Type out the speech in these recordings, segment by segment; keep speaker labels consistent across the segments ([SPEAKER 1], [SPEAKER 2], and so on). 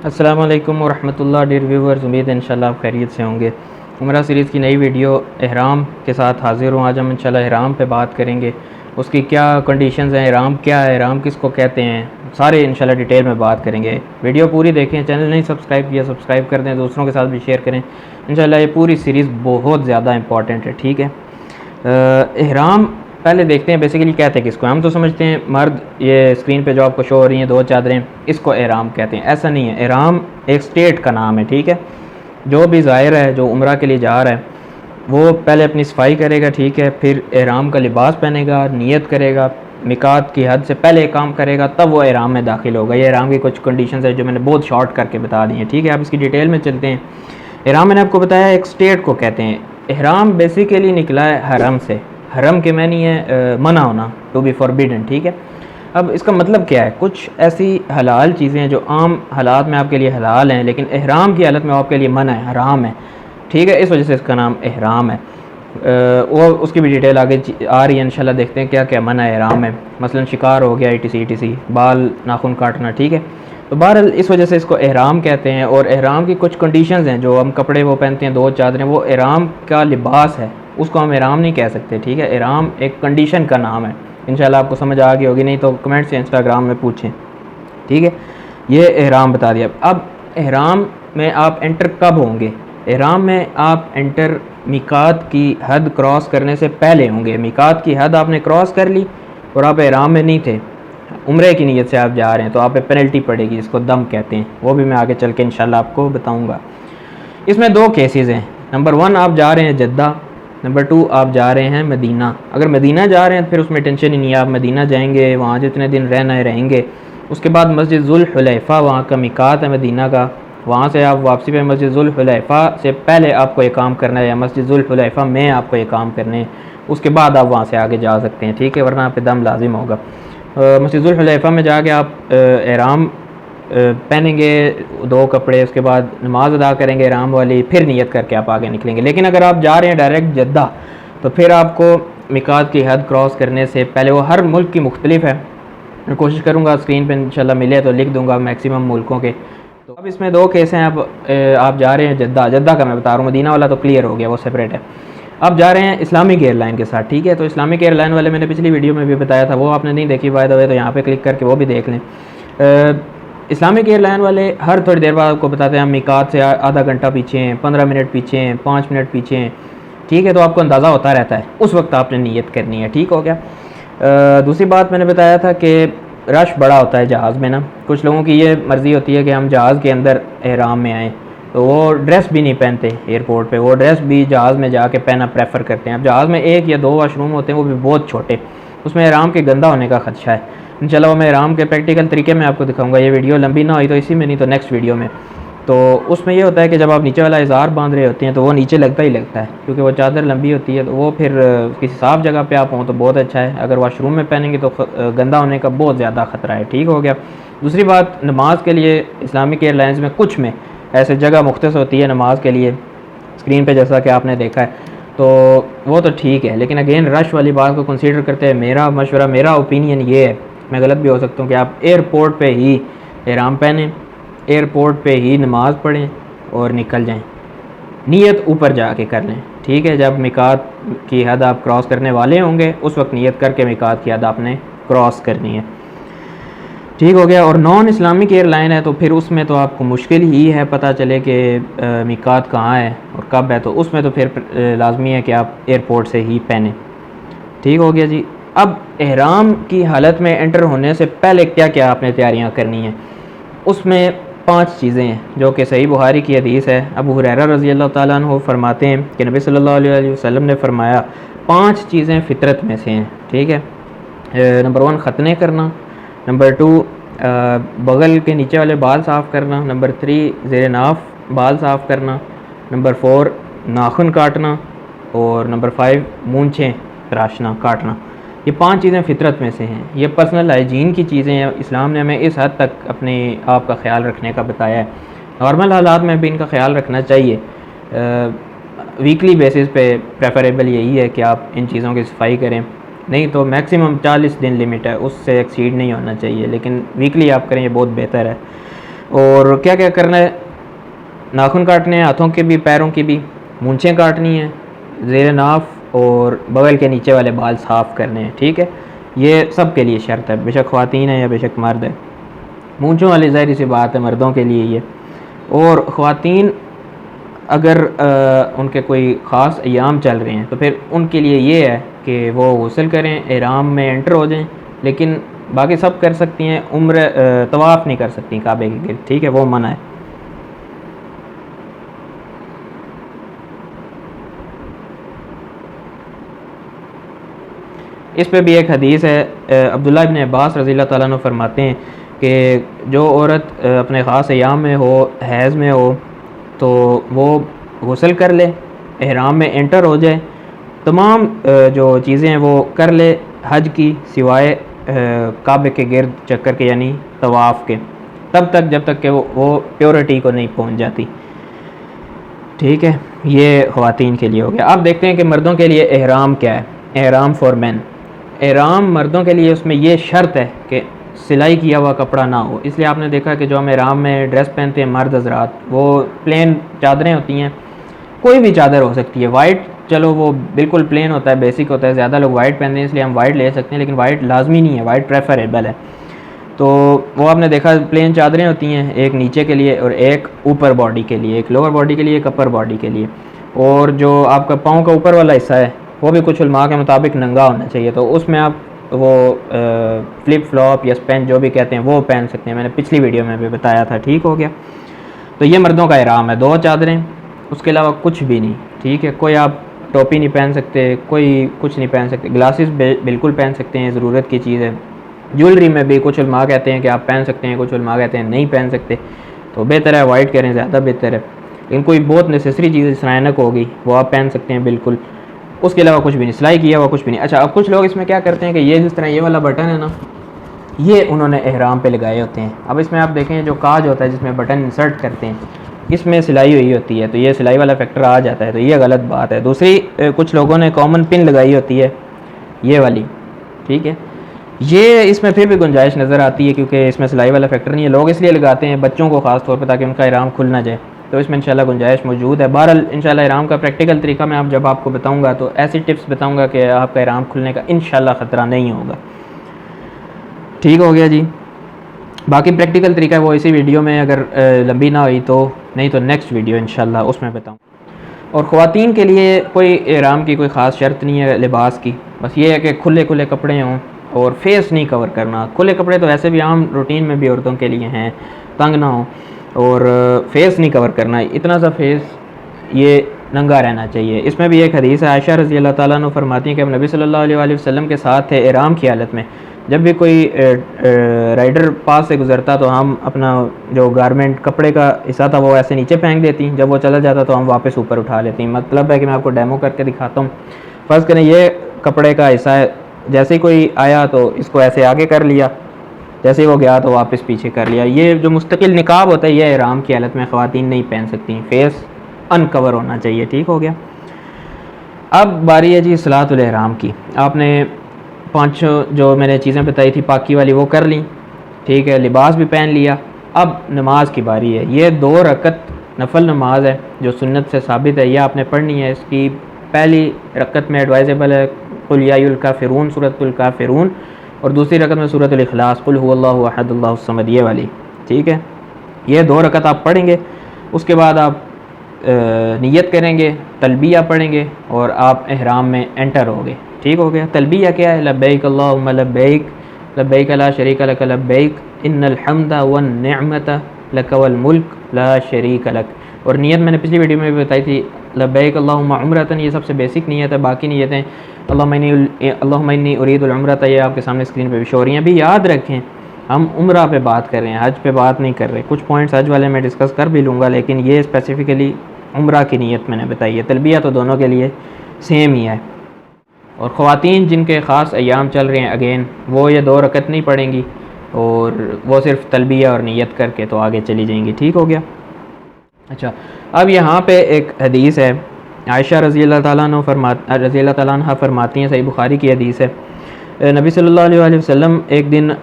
[SPEAKER 1] अस्सलाम वालेकुम वरहमतुल्लाह dear viewers, उम्मीद है इंशाल्लाह आप खैरियत से होंगे। उम्रा सीरीज़ की नई वीडियो एहराम के साथ हाज़िर हूँ। आज हम इंशाल्लाह एहराम पे बात करेंगे, उसकी क्या कंडीशंस हैं, एहराम क्या है, एहराम किसको कहते हैं, सारे इंशाल्लाह डिटेल में बात करेंगे। वीडियो पूरी देखें, चैनल नहीं सब्सक्राइब किया सब्सक्राइब कर दें, दूसरों के साथ भी शेयर करें। इंशाल्लाह ये पूरी सीरीज़ बहुत ज़्यादा इंपॉर्टेंट है। ठीक है, एहराम पहले देखते हैं बेसिकली कहते हैं किसको। हम तो समझते हैं मर्द, ये स्क्रीन पे जो आपको शो हो रही हैं दो चादरें, इसको एहराम कहते हैं। ऐसा नहीं है, एहराम एक स्टेट का नाम है। ठीक है, जो भी ज़ाहिर है, जो उम्रा के लिए जा रहा है, वो पहले अपनी सफाई करेगा। ठीक है, फिर एहराम का लिबास पहनेगा, नियत करेगा, मिकात की हद से पहले काम करेगा, तब वो एहराम में दाखिल होगा। ये एहराम की कुछ कंडीशंस है जो मैंने बहुत शॉर्ट करके बता दी हैं। ठीक है, आप इसकी डिटेल में चलते हैं। एहराम मैंने आपको बताया एक स्टेट को कहते हैं। एहराम बेसिकली निकला है हरम से। हरम के मैनी है मना होना, टू बी फॉरबिडन। ठीक है, अब इसका मतलब क्या है, कुछ ऐसी हलाल चीज़ें हैं जो आम हालात में आपके लिए हलाल हैं, लेकिन एहराम की हालत में आपके लिए मना है, हराम है। ठीक है, इस वजह से इसका नाम एहराम है। वो उसकी भी डिटेल आगे आ रही है इंशाल्लाह। देखते हैं क्या क्या मना है एहराम में। मसलन शिकार हो गया, ETC बाल नाखून काटना। ठीक है, तो बहरहाल इस वजह से इसको एहराम कहते हैं। और एहराम की कुछ कंडीशंस हैं, जो हम कपड़े वो पहनते हैं, दो चादरें, वो एहराम का लिबास है, उसको हम एहराम नहीं कह सकते। ठीक है, एहराम एक कंडीशन का नाम है। इंशाल्लाह आपको समझ आ गई होगी, नहीं तो कमेंट से इंस्टाग्राम में पूछें। ठीक है, ये एहराम बता दिया। अब एहराम में आप एंटर कब होंगे? एहराम में आप एंटर मिकात की हद क्रॉस करने से पहले होंगे। मिकात की हद आपने क्रॉस कर ली और आप एहराम में नहीं थे, उम्रे की नीयत से आप जा रहे हैं, तो आप पे पेनल्टी पड़ेगी, जिसको दम कहते हैं। वो भी मैं आगे चल के इंशाल्लाह आपको बताऊंगा। इसमें दो केसेस हैं। नंबर 1 आप जा रहे हैं जद्दा, नंबर 2 आप जा रहे हैं मदीना। अगर मदीना जा रहे हैं फिर उसमें टेंशन ही नहीं है, आप मदीना जाएंगे, वहाँ जितने दिन रहना है रहेंगे। उसके बाद मस्जिद जुल हुलैफा वहाँ का मिकात है मदीना का, वहाँ से आप वापसी पे मस्जिद जुल हुलैफा से पहले आपको ये काम करना है, या मस्जिद जुल हुलैफा में आपको ये काम करने हैं, उसके बाद आप वहाँ से आगे जा सकते हैं। ठीक है, वरना आप पे दम लाजिम होगा। मस्जिद जुल हुलैफा में जाके आप एहराम पहनेंगे, दो कपड़े, उसके बाद नमाज अदा करेंगे एहराम वाली, फिर नियत करके आप आगे निकलेंगे। लेकिन अगर आप जा रहे हैं डायरेक्ट जद्दा, तो फिर आपको मिकात की हद क्रॉस करने से पहले, वो हर मुल्क की मुख्तलिफ है, मैं कोशिश करूँगा स्क्रीन पे इंशाल्लाह मिले तो लिख दूँगा मैक्सिमम मुल्कों के। तो अब इसमें दो केस हैं। आप जा रहे हैं जद्दा का मैं बता रहा हूँ, मदीना वाला तो क्लियर हो गया, वो सेपरेट है। अब जा रहे हैं इस्लामिक एयरलाइन के साथ। ठीक है, तो इस्लामिक एयरलाइन वाले मैंने पिछली वीडियो में भी बताया था, वो आपने नहीं देखी बाय द वे, तो यहाँ पे क्लिक करके वो भी देख लें। इस्लामिक एयरलाइन वाले हर थोड़ी देर बाद आपको बताते हैं हम मिकात से आधा घंटा पीछे हैं, 15 मिनट पीछे हैं, 5 मिनट पीछे हैं। ठीक है, तो आपको अंदाज़ा होता रहता है, उस वक्त आपने नीयत करनी है। ठीक हो गया। दूसरी बात मैंने बताया था कि रश बड़ा होता है जहाज़ में ना, कुछ लोगों की ये मर्ज़ी होती है कि हम जहाज़ के अंदर एहराम में आएँ, तो वो ड्रेस भी नहीं पहनते एयरपोर्ट पे, वो ड्रेस भी जहाज़ में जाके पहनना प्रेफर करते हैं। अब जहाज़ में 1 या 2 वाशरूम होते हैं, वो भी बहुत छोटे, उसमें एहराम के गंदा होने का खदशा है। इंशाल्लाह मैं एहराम के प्रैक्टिकल तरीके में आपको दिखाऊंगा। ये वीडियो लंबी ना हुई तो इसी में, नहीं तो नेक्स्ट वीडियो में। तो उसमें ये होता है कि जब आप नीचे वाला इज़ार बांध रहे होते हैं तो वो नीचे लगता ही लगता है, क्योंकि वो चादर लंबी होती है। तो वो फिर किसी साफ़ जगह पे आप हों तो बहुत अच्छा है, अगर वाशरूम में पहनेंगे तो गंदा होने का बहुत ज़्यादा ख़तरा है। ठीक हो गया। दूसरी बात, नमाज के लिए इस्लामिक एयरलाइंस में कुछ में ऐसे जगह मुख्तस होती है नमाज के लिए, स्क्रीन पे जैसा कि आपने देखा है, तो वो तो ठीक है। लेकिन अगेन रश वाली बात को कंसीडर करते हैं, मेरा मशवरा, मेरा ओपिनियन ये है, मैं गलत भी हो सकता हूँ, कि आप एयरपोर्ट पे ही एहराम पहनें, एयरपोर्ट पे ही नमाज़ पढ़ें और निकल जाएं। नीयत ऊपर जाके कर लें। ठीक है, जब मिकात की हद आप क्रॉस करने वाले होंगे, उस वक्त नीयत करके मिकात की हद आपने क्रॉस करनी है। ठीक हो गया। और नॉन इस्लामिक एयरलाइन है तो फिर उसमें तो आपको मुश्किल ही है पता चले कि मिकात कहाँ है और कब है, तो उसमें तो फिर लाजमी है कि आप एयरपोर्ट से ही पहने। ठीक हो गया जी। अब एहराम की हालत में एंटर होने से पहले क्या क्या आपने तैयारियां करनी है, उसमें 5 चीज़ें हैं, जो कि सही बुखारी की हदीस है। अबू हुरैरा रज़ी अल्लाह ताला अन्हु फरमाते हैं कि नबी सल्लल्लाहु अलैहि वसल्लम ने फरमाया 5 चीज़ें फ़ितरत में से हैं। ठीक है, नंबर 1 ख़तने करना, नंबर 2 बगल के नीचे वाले बाल साफ़ करना, नंबर 3 ज़ेरे नाफ बाल साफ़ करना, नंबर 4 नाखून काटना, और नंबर 5 मूंछें तराशना, काटना। ये 5 चीज़ें फ़ितरत में से हैं। ये पर्सनल हाइजीन की चीज़ें हैं। इस्लाम ने हमें इस हद तक अपने आप का ख्याल रखने का बताया है। नॉर्मल हालात में भी इनका ख्याल रखना चाहिए। वीकली बेसिस पे प्रेफरेबल यही है कि आप इन चीज़ों की सफाई करें, नहीं तो मैक्सिमम 40 दिन लिमिट है, उससे एक्सीड नहीं होना चाहिए, लेकिन वीकली आप करें ये बहुत बेहतर है। और क्या क्या करना है, नाखून काटने हैं, हाथों के भी पैरों की भी, मूंछें काटनी है, ज़ेर नाफ और बगल के नीचे वाले बाल साफ़ करने हैं। ठीक है, ये सब के लिए शर्त है, बेशक ख़वातीन है या बेशक मर्द है। मूंछों वाली ज़ाहिर सी बात है मर्दों के लिए ये। और ख़वातीन अगर उनके कोई ख़ास अयाम चल रहे हैं तो फिर उनके लिए ये है कि वो गुस्ल करें, एहराम में एंटर हो जाएं, लेकिन बाकी सब कर सकती हैं, उम्र तवाफ़ नहीं कर सकती काबे के गिर्द। ठीक है, वो मना है। इस पे भी एक हदीस है, अब्दुल्लाह इब्न अब्बास रज़ी अल्लाह ताला अन्हु फरमाते हैं कि जो औरत अपने ख़ास अयाम में हो, हैज़ में हो, तो वो गुस्ल कर ले, एहराम में एंटर हो जाए, तमाम जो चीज़ें हैं वो कर ले हज की, सिवाय काबे के गिर्द चक्कर के यानी तवाफ़ के, तब तक जब तक कि वो प्योरिटी को नहीं पहुंच जाती। ठीक है, ये ख़वातीन के लिए हो गया। अब देखते हैं कि मर्दों के लिए एहराम क्या है। एहराम फॉर मैन, एहराम मर्दों के लिए उसमें ये शर्त है कि सिलाई किया हुआ कपड़ा ना हो। इसलिए आपने देखा कि जो हम एहराम में ड्रेस पहनते हैं मर्द हज़रात, वो प्लेन चादरें होती हैं, कोई भी चादर हो सकती है। वाइट चलो वो बिल्कुल प्लेन होता है, बेसिक होता है, ज़्यादा लोग वाइट पहनते हैं इसलिए हम वाइट ले सकते हैं, लेकिन वाइट लाजमी नहीं है, वाइट प्रेफरेबल है। तो वो आपने देखा प्लेन चादरें होती हैं, एक नीचे के लिए और एक ऊपर बॉडी के लिए, एक लोअर बॉडी के लिए, एक अपर बॉडी के लिए। और जो आपका पाँव का ऊपर वाला हिस्सा है वो भी कुछ उलमा के मुताबिक नंगा होना चाहिए, तो उसमें आप वो फ्लिप फ्लॉप या स्पेन जो भी कहते हैं वो पहन सकते हैं, मैंने पिछली वीडियो में भी बताया था। ठीक हो गया, तो ये मर्दों का एहराम है, 2 चादरें, उसके अलावा कुछ भी नहीं। ठीक है, कोई आप टोपी नहीं पहन सकते, कोई कुछ नहीं पहन सकते, ग्लासेस बिल्कुल पहन सकते हैं, ज़रूरत की चीज़ है। ज्वेलरी में भी कुछ उलमा कहते हैं कि आप पहन सकते हैं, कुछ उलमा कहते हैं नहीं पहन सकते, तो बेहतर है वाइट करें, ज़्यादा बेहतर है। लेकिन कोई बहुत नेसेसरी चीज़ जिस ऐनक होगी वो आप पहन सकते हैं बिल्कुल, उसके अलावा कुछ भी नहीं, सिलाई किया हुआ कुछ भी नहीं। अच्छा, अब कुछ लोग इसमें क्या करते हैं कि ये जिस तरह ये वाला बटन है ना, ये उन्होंने एहराम पे लगाए होते हैं। अब इसमें आप देखें जो काज होता है जिसमें बटन इंसर्ट करते हैं, इसमें सिलाई हुई होती है, तो ये सिलाई वाला फैक्टर आ जाता है, तो ये गलत बात है। दूसरी, कुछ लोगों ने कॉमन पिन लगाई होती है ये वाली। ठीक है, ये इसमें फिर भी गुंजाइश नज़र आती है क्योंकि इसमें सिलाई वाला फैक्टर नहीं है, लोग इसलिए लगाते हैं बच्चों को ख़ास तौर पर ताकि उनका एहराम खुल ना जाए, तो इसमें इंशाल्लाह गुंजाइश मौजूद है। बहरहाल इंशाल्लाह एहराम का प्रैक्टिकल तरीका मैं आप जब आपको बताऊंगा तो ऐसी टिप्स बताऊंगा कि आपका एहराम खुलने का इंशाल्लाह ख़तरा नहीं होगा। ठीक हो गया जी, बाकी प्रैक्टिकल तरीका है वो इसी वीडियो में, अगर लंबी ना हुई तो, नहीं तो नेक्स्ट वीडियो इंशाल्लाह उसमें बताऊँ। और ख़वातीन के लिए कोई एहराम की कोई ख़ास शर्त नहीं है लिबास की, बस ये है कि खुले खुले कपड़े हों और फेस नहीं कवर करना। खुले कपड़े तो वैसे भी आम रूटीन में भी औरतों के लिए हैं, तंग ना हो, और फेस नहीं कवर करना, इतना सा फेस ये नंगा रहना चाहिए। इसमें भी एक हदीस है, आयशा रज़ी अल्लाह ताला अन्हा फरमाती हैं कि नबी सल्लल्लाहु अलैहि वसल्लम के साथ थे एहराम की हालत में, जब भी कोई राइडर पास से गुजरता तो हम अपना जो गारमेंट कपड़े का हिस्सा था वो ऐसे नीचे फेंक देती, जब वो चला जाता तो हम वापस ऊपर उठा लेती। मतलब है कि मैं आपको डेमो करके दिखाता हूँ। फ़र्ज़ करें ये कपड़े का हिस्सा है, जैसे ही कोई आया तो इसको ऐसे आगे कर लिया, जैसे ही वो गया तो वापस पीछे कर लिया। ये जो मुस्तकिल निकाब होता है ये एहराम की हालत में ख़वातीन नहीं पहन सकती, फेस अनकवर होना चाहिए। ठीक हो गया, अब बारी है जी सलातुल एहराम की। आपने 5 जो मैंने चीज़ें बताई थी पाकी वाली वो कर ली, ठीक है, लिबास भी पहन लिया। अब नमाज की बारी है। ये 2 रकत नफल नमाज है जो सुन्नत से साबित है, यह आपने पढ़नी है। इसकी पहली रकत में एडवाइजेबल है कुल या युल काफिरून, सूरतुल काफिरून, और दूसरी रकत में सूरतुल इखलास, कुल हुवल्लाहु अहद अल्लाहु समद, ये वाली। ठीक है, ये 2 रकत आप पढ़ेंगे, उसके बाद आप नियत करेंगे, तलबिया पढ़ेंगे और आप एहराम में एंटर होगे। ठीक हो गया, तलबिया क्या है? लब्बैक अल्लाहुम्मा लब्बैक, लब्बैक ला शरीक लक लब्बैक, इन्नल हम्दा वन निअमता लक वल मुल्क ला शरीक लक। और नियत मैंने पिछली वीडियो में भी बताई थी, लब्बैक अल्लाहुम्मा उम्रतन, ये सबसे बेसिक नियत है। बाकी नियतें अल्लाहुम्मा इन्नी उरीदुल उम्रता, ये आपके सामने स्क्रीन पे भी शो हो रही हैं। अभी याद रखें हम उम्रा पे बात कर रहे हैं, हज पे बात नहीं कर रहे। कुछ पॉइंट्स हज वाले मैं डिस्कस कर भी लूँगा, लेकिन ये स्पेसिफ़िकली उम्रा की नीयत मैंने बताई है। तलबिया तो दोनों के लिए सेम ही है। और ख़वातीन जिनके ख़ास अयाम चल रहे हैं, अगेन वो ये 2 रकत नहीं पढ़ेंगी और वो सिर्फ तलबिया और नीयत करके तो आगे चली जाएंगी। ठीक हो गया। अच्छा, अब यहाँ पे एक हदीस है, आयशा रज़ी अल्लाह ताला अन्हा फरमाती हैं, सही बुखारी की हदीस है, नबी सल्लल्लाहु अलैहि वसल्लम एक दिन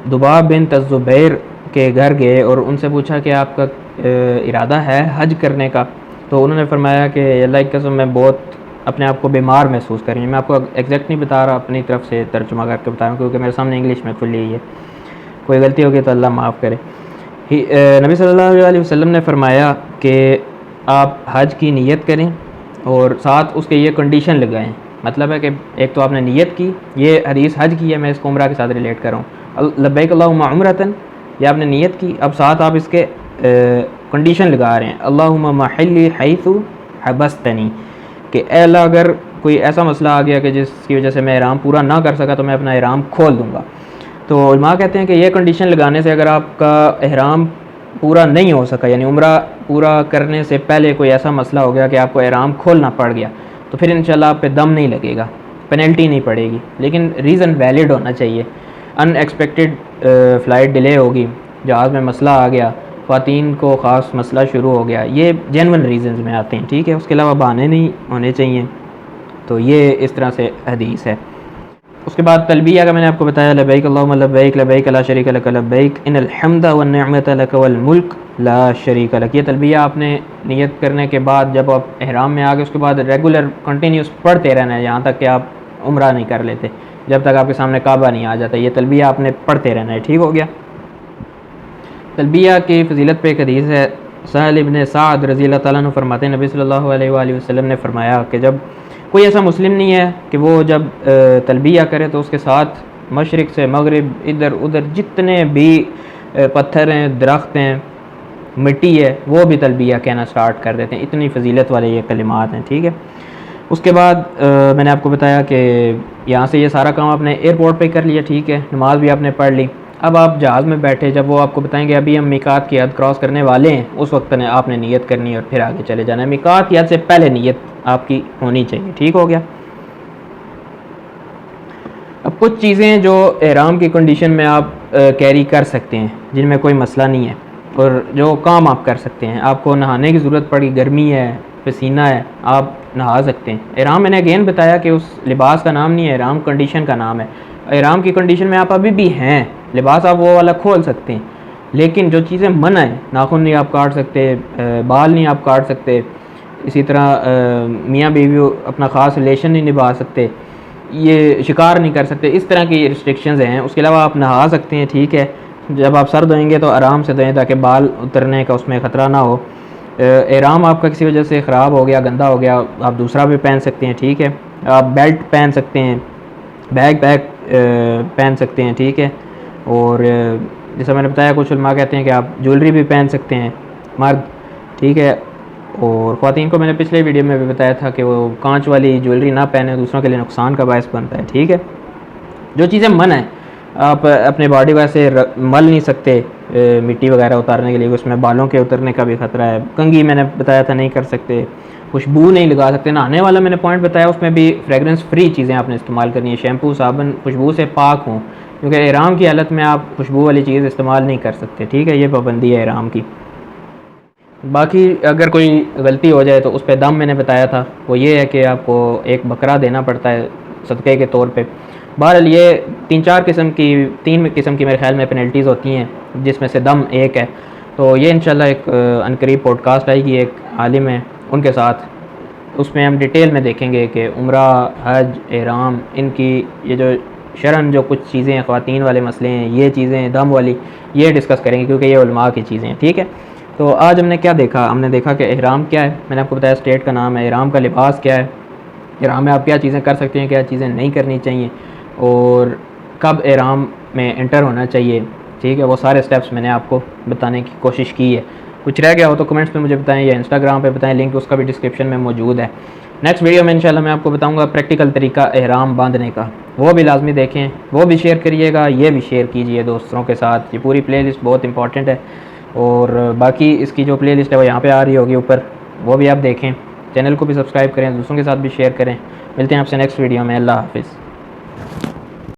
[SPEAKER 1] दुबाब बिन ज़ुबैर के घर गए और उनसे पूछा कि आपका इरादा है हज करने का, तो उन्होंने फरमाया कि अल्लाह की कसम मैं बहुत अपने आप को बीमार महसूस कर रही हूँ। मैं आपको एग्जैक्ट नहीं बता रहा, अपनी तरफ से तर्जुमा करके बता रहा हूँ क्योंकि मेरे सामने इंग्लिश में खुली हुई है, कोई गलती होगी तो अल्लाह माफ़ करे। नबी सल्लल्लाहु अलैहि वसल्लम ने फरमाया कि आप हज की नीयत करें और साथ उसके ये कंडीशन लगाएं। मतलब है कि एक तो आपने नीयत की, ये हदीस हज की है, मैं इसको उम्रा के साथ रिलेट कर रहा हूँ, लब्बैक अल्लाहुम्मा उम्रतन, ये आपने नीयत की। अब साथ आप इसके कंडीशन लगा रहे हैं, अल्लाहुम्मा महल्ली हैथु हबस्तनी, कि अल्लाह अगर कोई ऐसा मसला आ गया कि जिसकी वजह से मैं इहराम पूरा ना कर सका तो मैं अपना इहराम खोल दूँगा। तो उलमा कहते हैं कि ये कंडीशन लगाने से अगर आपका इहराम पूरा नहीं हो सका, यानी उम्रा पूरा करने से पहले कोई ऐसा मसला हो गया कि आपको इहराम खोलना पड़ गया, तो फिर इंशाल्लाह आप पे दम नहीं लगेगा, पेनल्टी नहीं पड़ेगी, लेकिन रीज़न वैलिड होना चाहिए। अनएक्सपेक्टेड फ़्लाइट डिले होगी, जहाज़ में मसला आ गया, ख़वातीन को ख़ास मसला शुरू हो गया, ये जेन्युइन रीज़न्स में आते हैं, ठीक है, उसके अलावा बहाने नहीं होने चाहिए। तो ये इस तरह से हदीस है। उसके बाद तलबिया का मैंने आपको बताया, लबैक अल्लाहुम्मा लबैक लबैक ला शरीका लक लबैक इन्नल हम्दा वन निअमत लक वल मुल्क ला शरीका लक। ये तलबिया आपने नियत करने के बाद जब आप इहराम में आ गए उसके बाद रेगुलर कंटिन्यूस पढ़ते रहना है यहाँ तक कि आप उम्रा नहीं कर लेते, जब तक आपके सामने काबा नहीं आ जाता। ये तलबिया आपने पढ़ते रहना है, ठीक हो गया। तलबिया की फ़जीलत पे एक हदीस है, सहल इब्न साद रज़ी अल्लाह तआला अन्हु फरमाते हैं नबी सल्लल्लाहु अलैहि वसल्लम ने फरमाया कि जब कोई ऐसा मुस्लिम नहीं है कि वो जब तलबिया करे तो उसके साथ मशरिक़ से मगरिब इधर उधर जितने भी पत्थर हैं, दरख्त हैं, मिट्टी है, वो भी तलबिया कहना स्टार्ट कर देते हैं। इतनी फ़जीलत वाले ये कलिमात हैं, ठीक है। उसके बाद मैंने आपको बताया कि यहाँ से ये सारा काम आपने एयरपोर्ट पे कर लिया, ठीक है, नमाज़ भी आपने पढ़ ली। अब आप जहाज़ में बैठे, जब वो आपको बताएंगे अभी हम मिकात की हद क्रॉस करने वाले हैं, उस वक्त ने आपने नीयत करनी है और फिर आगे चले जाना है। मिकात की हद से पहले नीयत आपकी होनी चाहिए, ठीक हो गया। अब कुछ चीज़ें जो इहराम की कंडीशन में आप कैरी कर सकते हैं, जिनमें कोई मसला नहीं है, और जो काम आप कर सकते हैं। आपको नहाने की ज़रूरत पड़ी, गर्मी है, पसीना है, आप नहा सकते हैं। इहराम मैंने अगेन बताया कि उस लिबास का नाम नहीं है, इहराम कंडीशन का नाम है। इहराम की कंडीशन में आप अभी भी हैं, लिबास आप वो वाला खोल सकते हैं, लेकिन जो चीज़ें मना है, नाखून नहीं आप काट सकते, बाल नहीं आप काट सकते, इसी तरह मियाँ बीवी अपना ख़ास रिलेशन नहीं निभा सकते, ये शिकार नहीं कर सकते, इस तरह की रिस्ट्रिक्शंस हैं। उसके अलावा आप नहा सकते हैं, ठीक है, जब आप सर धोएंगे तो आराम से धोएं ताकि बाल उतरने का उसमें ख़तरा ना हो। इहराम आपका किसी वजह से ख़राब हो गया, गंदा हो गया, आप दूसरा भी पहन सकते हैं, ठीक है। आप बेल्ट पहन सकते हैं, बैग पहन सकते हैं, ठीक है। और जैसा मैंने बताया कुछ उलमा कहते हैं कि आप ज्वेलरी भी पहन सकते हैं मर्द, ठीक है। और ख़वातीन को मैंने पिछले वीडियो में भी बताया था कि वो कांच वाली ज्वेलरी ना पहने, दूसरों के लिए नुकसान का बायस बनता है, ठीक है। जो चीज़ें मन है, आप अपने बॉडी को ऐसे मल नहीं सकते मिट्टी वगैरह उतारने के लिए, उसमें बालों के उतरने का भी ख़तरा है। कंघी मैंने बताया था नहीं कर सकते, खुशबू नहीं लगा सकते। नहाने वाला मैंने पॉइंट बताया, उसमें भी फ्रेगरेंस फ्री चीज़ें आपने इस्तेमाल करनी है, शैम्पू साबुन खुशबू से पाक हों, क्योंकि इहराम की हालत में आप खुशबू वाली चीज़ इस्तेमाल नहीं कर सकते, ठीक है। ये पाबंदी है इहराम की। बाकी अगर कोई गलती हो जाए तो उस पर दम मैंने बताया था, वो ये है कि आपको एक बकरा देना पड़ता है सदक़े के तौर पे। बहरहाल ये तीन किस्म की मेरे ख्याल में पेनल्टीज़ होती हैं, जिसमें से दम एक है। तो ये इंशाल्लाह एक अनकरीब पॉडकास्ट आएगी, एक आलिम है उनके साथ, उसमें हम डिटेल में देखेंगे कि उम्रा, हज, इहराम, इनकी ये जो शरन जो कुछ चीज़ें हैं, ख़वातीन वाले मसले हैं, ये चीज़ें दम वाली, ये डिस्कस करेंगे क्योंकि ये उलमा की चीज़ें हैं, ठीक है। तो आज हमने क्या देखा, हमने देखा कि इहराम क्या है, मैंने आपको बताया स्टेट का नाम है। इहराम का लिबास क्या है, इहराम में आप क्या चीज़ें कर सकते हैं, क्या चीज़ें नहीं करनी चाहिए, और कब इहराम में एंटर होना चाहिए, ठीक है। वो सारे स्टेप्स मैंने आपको बताने की कोशिश की है। कुछ रह गया हो तो कमेंट्स में मुझे बताएं या इंस्टाग्राम पे बताएं, लिंक उसका भी डिस्क्रिप्शन में मौजूद है। नेक्स्ट वीडियो में इंशाल्लाह मैं आपको बताऊंगा प्रैक्टिकल तरीका इहराम बांधने का, वो भी लाजमी देखें, वो भी शेयर करिएगा, ये भी शेयर कीजिए दोस्तों के साथ। ये पूरी प्लेलिस्ट बहुत इंपॉर्टेंट है, और बाकी इसकी जो प्लेलिस्ट है वो यहाँ पे आ रही होगी ऊपर, वो भी आप देखें। चैनल को भी सब्सक्राइब करें, दूसरों के साथ भी शेयर करें। मिलते हैं आपसे नेक्स्ट वीडियो में। अल्लाह हाफिज़।